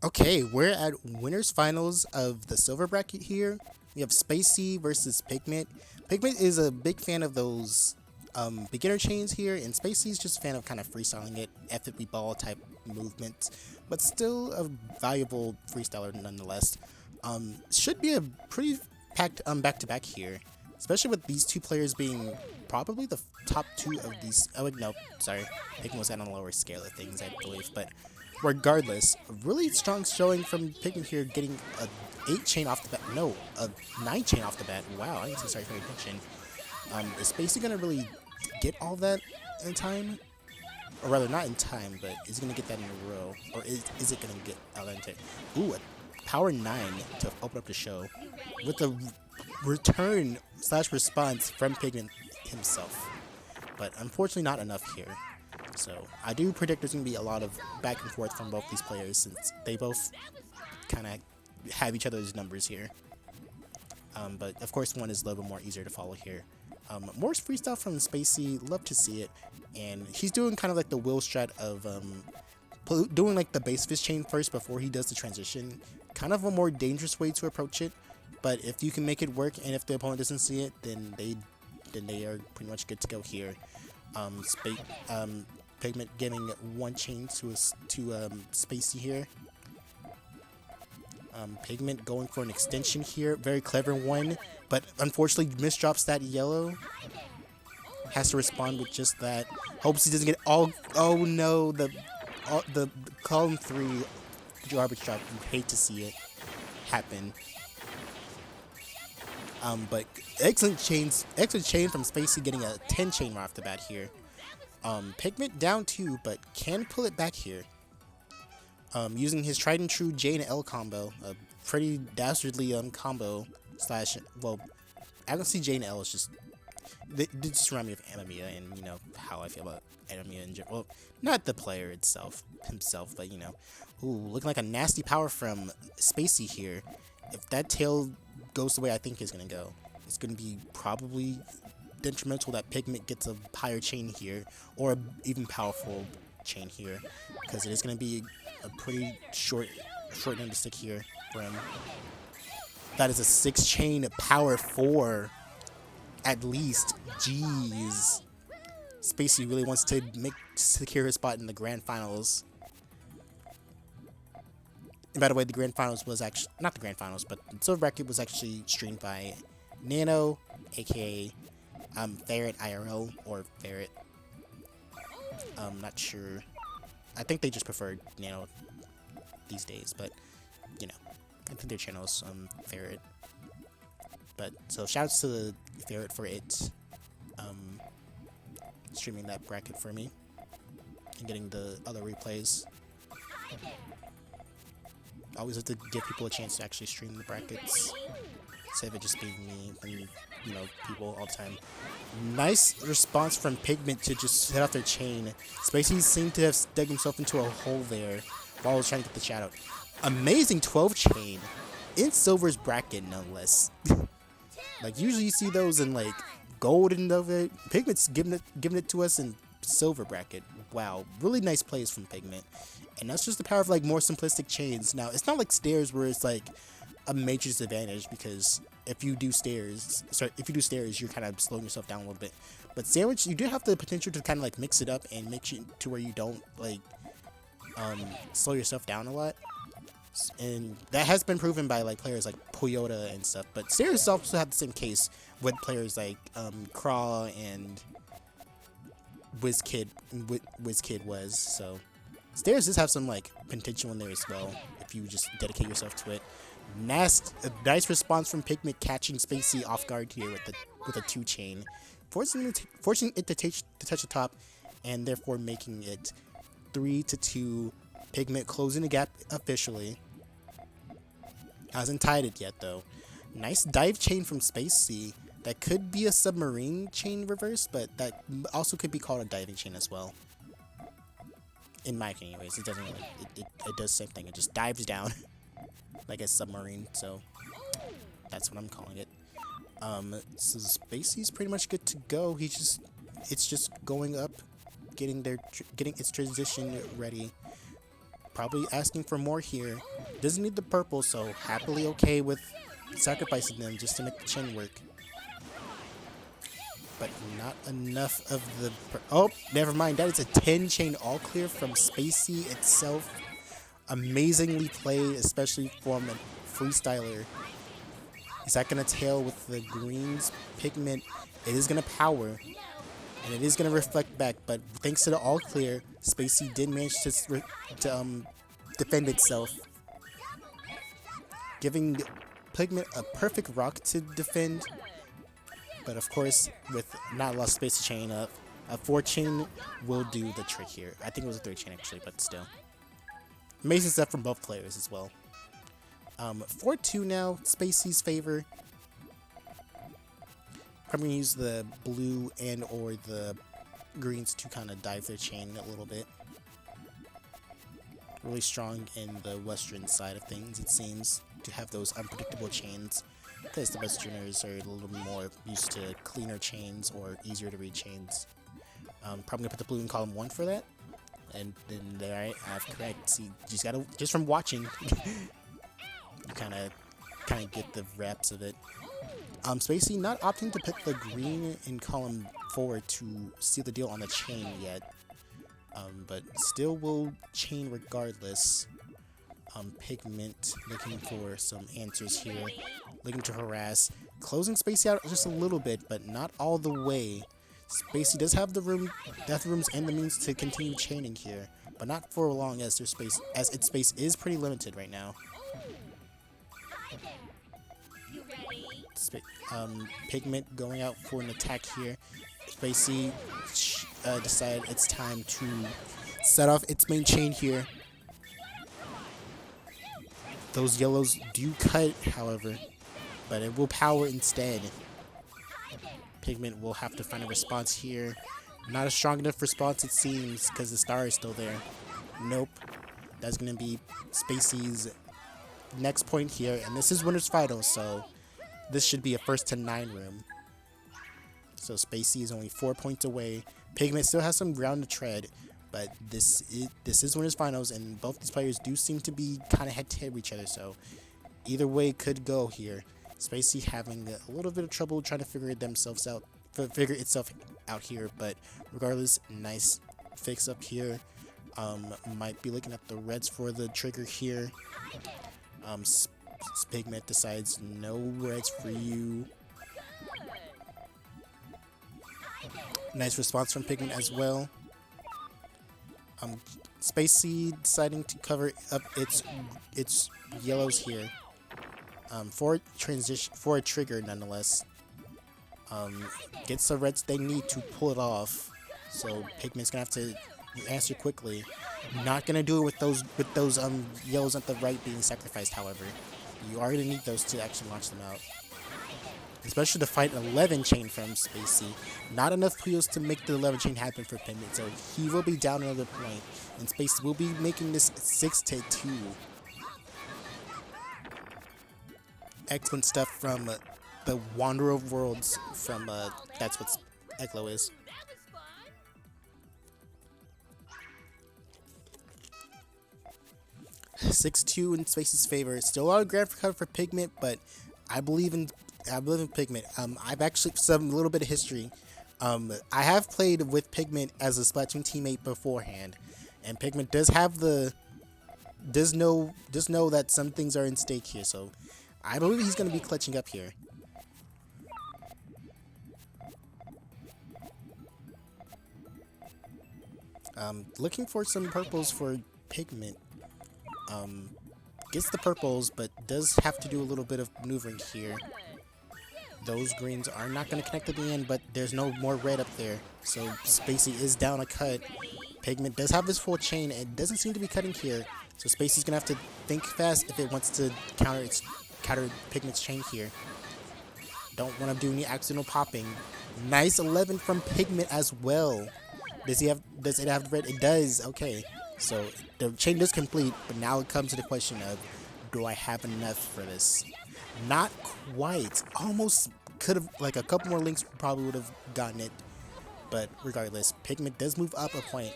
Okay, we're at winners finals of the silver bracket here. We have Spacey versus Pygment. Pygment is a big fan of those beginner chains here, and Spacey's just a fan of kind of freestyling it, FFB ball type movements, but still a valuable freestyler nonetheless. Should be a pretty packed back to back here, especially with these two players being probably the top two of these. Oh, wait, no, sorry, Pygment was on a lower scale of things, I believe, but regardless, a really strong showing from Pygment here, getting a 8 chain off the bat. No, a 9 chain off the bat. Wow, I need to start paying attention. Is Spacey gonna really get all that in time? Or rather, not in time, but is he gonna get that in a row? Or is it gonna get al dente? Ooh, a power 9 to open up the show. With a return / response from Pygment himself. But unfortunately not enough here. So I do predict there's going to be a lot of back and forth from both these players since they both kind of have each other's numbers here. But of course one is a little bit more easier to follow here. More freestyle from Spacey, love to see it. And he's doing kind of like the will strat of doing like the base of his chain first before he does the transition. Kind of a more dangerous way to approach it. But if you can make it work and if the opponent doesn't see it, then they are pretty much good to go here. Pygment getting 1 chain to Spacey here. Pygment going for an extension here, very clever one, but unfortunately misdrops that yellow. Has to respond with just that. Hopes he doesn't get all. Oh no, the column 3 garbage drop. You hate to see it happen. But excellent chain from Spacey, getting a 10 chain right off the bat here. Pygment down 2, but can pull it back here. Using his tried and true J and Elle combo, a pretty dastardly combo slash. Well, I don't see J and Elle as just. They just remind me of Amamiya, and you know how I feel about Amamiya in general. Well, not the player himself, but you know. Ooh, looking like a nasty power from Spacey here. If that tail goes the way I think it's gonna go, it's gonna be probably detrimental that Pygment gets a higher chain here, or an even powerful chain here, because it is going to be a pretty short end to stick here for him. That is a 6 chain power 4 at least. Jeez. Spacey really wants to secure his spot in the grand finals. And by the way, the grand finals was actually not the grand finals, but the silver bracket was actually streamed by Nano, aka Ferret IRL or Ferret. Not sure. I think they just preferred Nano these days, but you know, I think their channel's Ferret. But so shoutouts to the Ferret for it streaming that bracket for me and getting the other replays. Always have to give people a chance to actually stream the brackets. Instead of it just being me and, you know, people all the time. Nice response from Pygment to just set off their chain. Spacey seemed to have dug himself into a hole there while I was trying to get the shout out. Amazing 12 chain in Silver's bracket, nonetheless. Like, usually you see those in, like, gold and of it. Pygment's giving it to us in Silver bracket. Wow, really nice plays from Pygment. And that's just the power of, like, more simplistic chains. Now, it's not like stairs where it's, like, a major disadvantage, because if you do stairs, you're kind of slowing yourself down a little bit. But sandwich, you do have the potential to kind of like mix it up and make it to where you don't like slow yourself down a lot. And that has been proven by like players like Puyo and stuff. But stairs also have the same case with players like Craw and WizKid was. So stairs does have some like potential in there as well if you just dedicate yourself to it. Nice response from Pygment, catching Spacey off guard here with a 2 chain, forcing it to touch the top, and therefore making it 3-2. Pygment closing the gap officially. Hasn't tied it yet though. Nice dive chain from Spacey. That could be a submarine chain reverse, but that also could be called a diving chain as well. In my opinion, anyways, it doesn't really. It does the same thing. It just dives down. Like a submarine, so that's what I'm calling it. So Spacey's pretty much good to go. It's just going up, getting its transition ready. probably asking for more here. Doesn't need the purple, so happily okay with sacrificing them just to make the chain work. But not enough of the... Oh, never mind. That is a 10 chain all clear from Spacey itself. Amazingly played, especially from a freestyler. Is that going to tail with the greens? Pygment, it is going to power. And it is going to reflect back. But thanks to the all clear, Spacey did manage to defend itself. Giving Pygment a perfect rock to defend. But of course, with not a lot of space to chain up, a 4 chain will do the trick here. I think it was a 3 chain actually, but still. Amazing stuff from both players as well. 4-2 now, Spacey's favor. Probably gonna use the blue and or the greens to kind of dive their chain a little bit. Really strong in the western side of things, it seems, to have those unpredictable chains. Because the westerners are a little more used to cleaner chains or easier to read chains. Probably gonna put the blue in column 1 for that. And then there I have correct. See, just gotta, just from watching, you kind of get the wraps of it. Spacey not opting to put the green in column 4 to seal the deal on the chain yet. But still will chain regardless. Pygment looking for some answers here. Looking to harass. Closing Spacey out just a little bit, but not all the way. Spacey does have the rooms and the means to continue chaining here, but not for long as its space is pretty limited right now. Pygment going out for an attack here. Spacey decided it's time to set off its main chain here. Those yellows do cut, however, but it will power instead. Pygment will have to find a response here. Not a strong enough response, it seems, because the star is still there. Nope. That's going to be Spacey's next point here, and this is winner's final, so this should be a first to 9 room. So Spacey is only 4 points away. Pygment still has some ground to tread, but this is winner's finals, and both these players do seem to be kind of head-to-head with each other, so either way could go here. Spacey having a little bit of trouble trying to figure itself out here, but regardless, nice fix up here. Might be looking at the reds for the trigger here. Pygment decides no reds for you. Nice response from Pygment as well. Spacey deciding to cover up its yellows here. For a trigger nonetheless. Gets the reds they need to pull it off. So Pygment's gonna have to answer quickly. Not gonna do it with those yellows at the right being sacrificed, however. You are gonna need those to actually launch them out. Especially to fight an 11 chain from Spacey. Not enough Puyos to make the 11 chain happen for Pygment, so he will be down another point. And Spacey will be making this 6-2. Excellent stuff from the Wanderer of Worlds from, that's what Ecolo is. (6-2) in Spacey's favor. Still a lot of ground for cover for Pygment, but I believe in Pygment. I've actually a little bit of history. I have played with Pygment as a Splatoon teammate beforehand, and Pygment does know that some things are in stake here. So I believe he's going to be clutching up here. Looking for some purples for Pygment. Gets the purples, but does have to do a little bit of maneuvering here. Those greens are not going to connect at the end, but there's no more red up there. So Spacey is down a cut. Pygment does have this full chain. It doesn't seem to be cutting here. So Spacey's going to have to think fast if it wants to counter Pygment's chain here. Don't want to do any accidental popping. Nice 11 from Pygment as well. Does it have red? It does. Okay. So the chain is complete, but now it comes to the question of, do I have enough for this? Not quite. Almost could have, like a couple more links probably would have gotten it. But regardless, Pygment does move up a point.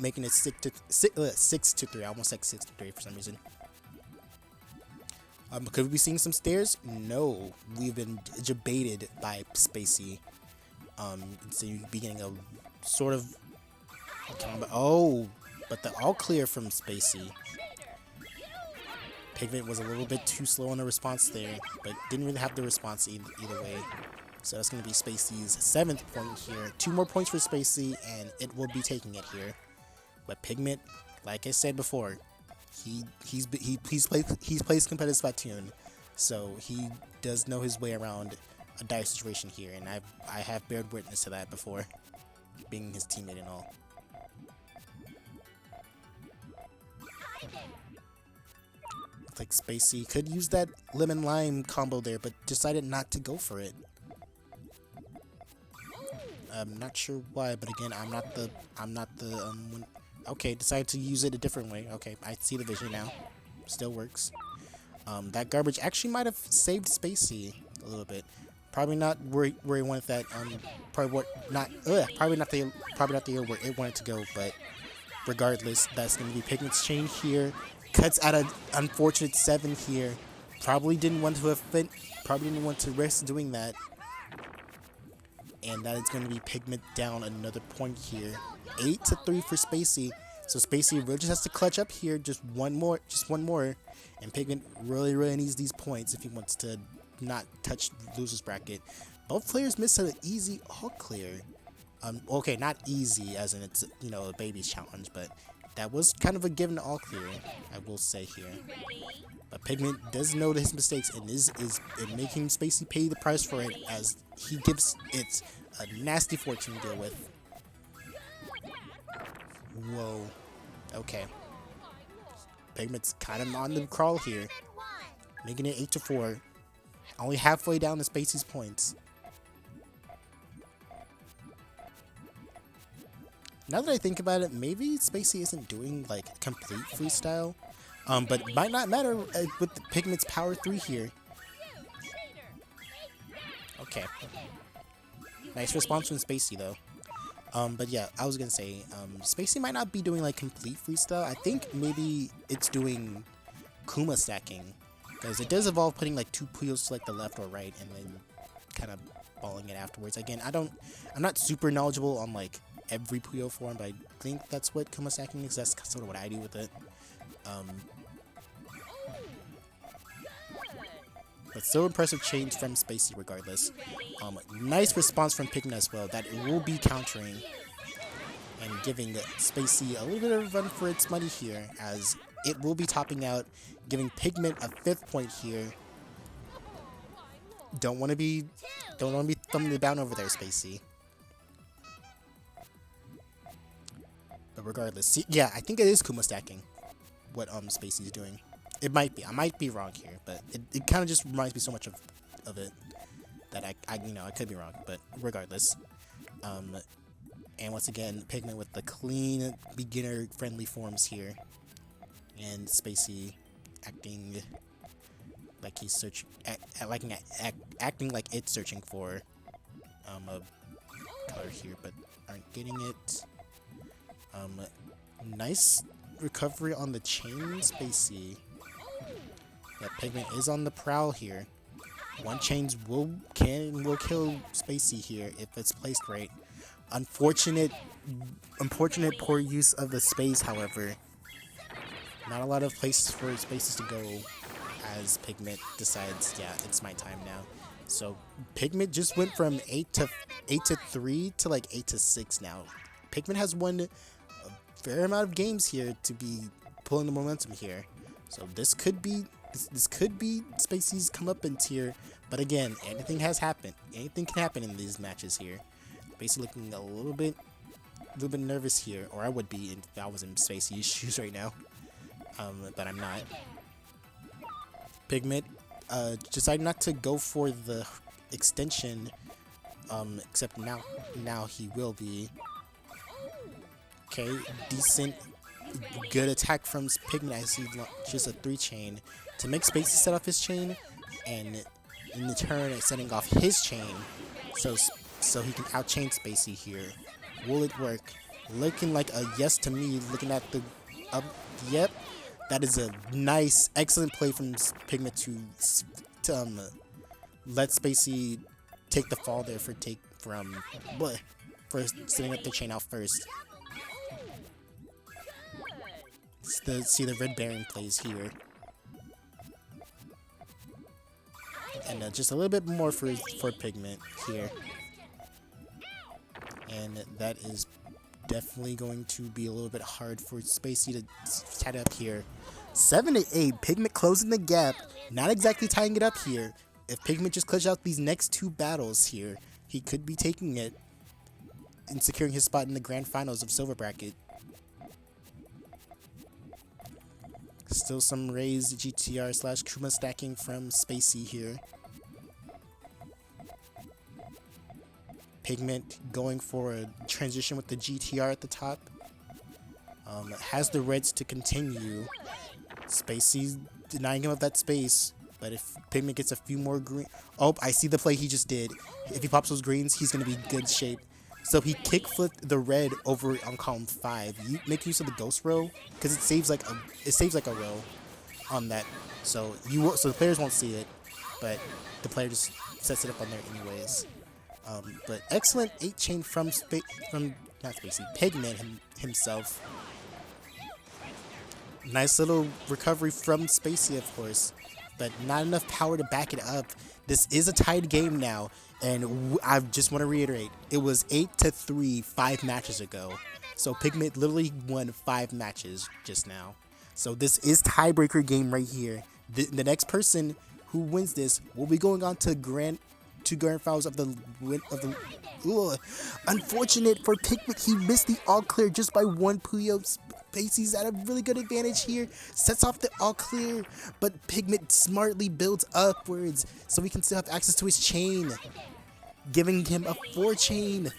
making it 6-3. I almost said 6-3 for some reason. Could we be seeing some stairs? No, we've been debated by Spacey. So you'd be getting a sort of but the all clear from Spacey. Pygment was a little bit too slow on the response there, but didn't really have the response either way. So that's going to be Spacey's 7th point here. 2 more points for Spacey, and it will be taking it here. But Pygment, like I said before, he's plays competitive Splatoon, so he does know his way around a dire situation here, and I have bared witness to that before, being his teammate and all. Looks like Spacey could use that lemon lime combo there, but decided not to go for it. I'm not sure why, but again, I'm not the okay, decided to use it a different way. Okay, I see the vision now. Still works. That garbage actually might have saved Spacey a little bit. Probably not where he wanted that. Probably not the year where it wanted to go. But regardless, that's going to be Pygment's chain here. Cuts out an unfortunate 7 here. Probably didn't want to risk doing that. And that is going to be Pygment down another point here. 8-3 for Spacey. So Spacey really just has to clutch up here, just one more, and Pygment really needs these points if he wants to not touch losers bracket. Both players missed an easy all clear. Okay, not easy as in it's a baby's challenge, but that was kind of a given all clear, I will say here. But Pygment does know his mistakes and is making Spacey pay the price for it, as he gives it a nasty 14 to deal with. Whoa. Okay. Pygment's kind of on the crawl here, making it 8-4. Only halfway down to Spacey's points. Now that I think about it, maybe Spacey isn't doing like complete freestyle, but it might not matter with the Pygment's power 3 here. Okay. Nice response from Spacey though. But yeah, I was gonna say, Spacey might not be doing like complete freestyle. I think maybe it's doing Kuma stacking, because it does involve putting like 2 Puyos to like the left or right, and then kind of balling it afterwards. Again, I'm not super knowledgeable on like every Puyo form, but I think that's what Kuma stacking is. That's sort of what I do with it. But still impressive change from Spacey regardless. Nice response from Pygment as well, that it will be countering and giving Spacey a little bit of a run for its money here, as it will be topping out, giving Pygment a 5th point here. Don't want to be thumbing the down over there, Spacey. But regardless, yeah, I think it is Kuma stacking what Spacey's doing. It might be. I might be wrong here, but it kind of just reminds me so much of it that I could be wrong, but regardless. And once again, Pygment with the clean, beginner-friendly forms here, and Spacey acting like he's acting like it's searching for a color here, but aren't getting it. Nice recovery on the chain, Spacey. Yeah, Pygment is on the prowl here. One chains will kill Spacey here if it's placed right. Unfortunate poor use of the space, however. Not a lot of places for spaces to go, as Pygment decides, yeah, it's my time now. So Pygment just went from 8-3 to like 8-6 now. Pygment has won a fair amount of games here to be pulling the momentum here. So this could be Spacey's comeuppance here, but again, anything has happened. Anything can happen in these matches here. Basically looking a little bit nervous here, or I would be if I was in Spacey's shoes right now. But I'm not. Pygment decided not to go for the extension, except now he will be. Okay, decent, good attack from Pygment as he launches a 3-chain to make Spacey set off his chain, and in the turn setting off his chain, so he can outchain Spacey here. Will it work? Looking like a yes to me, looking at the up. Yep, that is a nice, excellent play from Pygment to let Spacey take the fall there for setting up the chain out first. See the red baron plays here. And just a little bit more for Pygment here. And that is definitely going to be a little bit hard for Spacey to set up here. 7-8, Pygment closing the gap. Not exactly tying it up here. If Pygment just clutches out these next two battles here, he could be taking it and securing his spot in the grand finals of Silver Bracket. Still some raised GTR / Kuma stacking from Spacey here. Pygment going for a transition with the GTR at the top. Has the reds to continue. Spacey denying him of that space. But if Pygment gets a few more green... Oh, I see the play he just did. If he pops those greens, he's going to be in good shape. So he kick-flipped the red over on column 5. You make use of the ghost row because it saves like a row on that. So the players won't see it, but the player just sets it up on there anyways. But excellent 8-chain from not Spacey, Pygment himself. Nice little recovery from Spacey, of course, but not enough power to back it up. This is a tied game now, and I just want to reiterate, it was 8-3 5 matches ago. So Pygment literally won 5 matches just now. So this is tiebreaker game right here. The next person who wins this will be going on to grand finals of the unfortunate for Pygment, he missed the all clear just by 1 Puyo. Spacey's at a really good advantage here, sets off the all clear, but Pygment smartly builds upwards so he can still have access to his chain, giving him a 4-chain.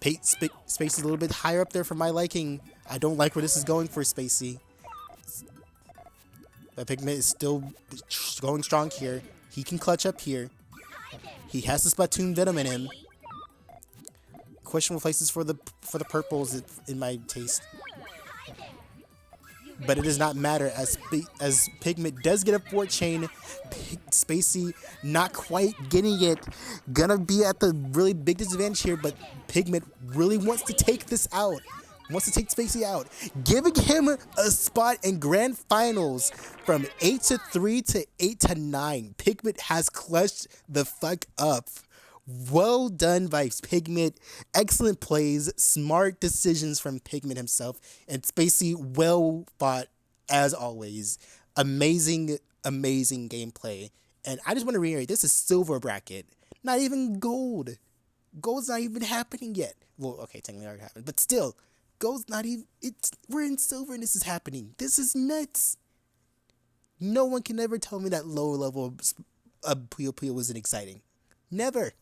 Spacey's a little bit higher up there for my liking. I don't like where this is going for Spacey. But Pygment is still going strong here. He can clutch up here. He has the Splatoon Venom in him. Questionable places for the purples in my taste. But it does not matter as Pygment does get a 4-chain. Spacey not quite getting it. Gonna be at the really big disadvantage here, but Pygment really wants to take this out. Wants to take Spacey out, giving him a spot in grand finals from 8-3 to 8-9. Pygment has clutched the fuck up. Well done by Pygment. Excellent plays, smart decisions from Pygment himself, and Spacey well fought as always. Amazing, amazing gameplay. And I just want to reiterate, this is silver bracket, not even gold. Gold's not even happening yet. Well, okay, technically already happened, but still. Gold's not even, we're in silver and this is happening. This is nuts. No one can ever tell me that lower level of Puyo Puyo wasn't exciting. Never.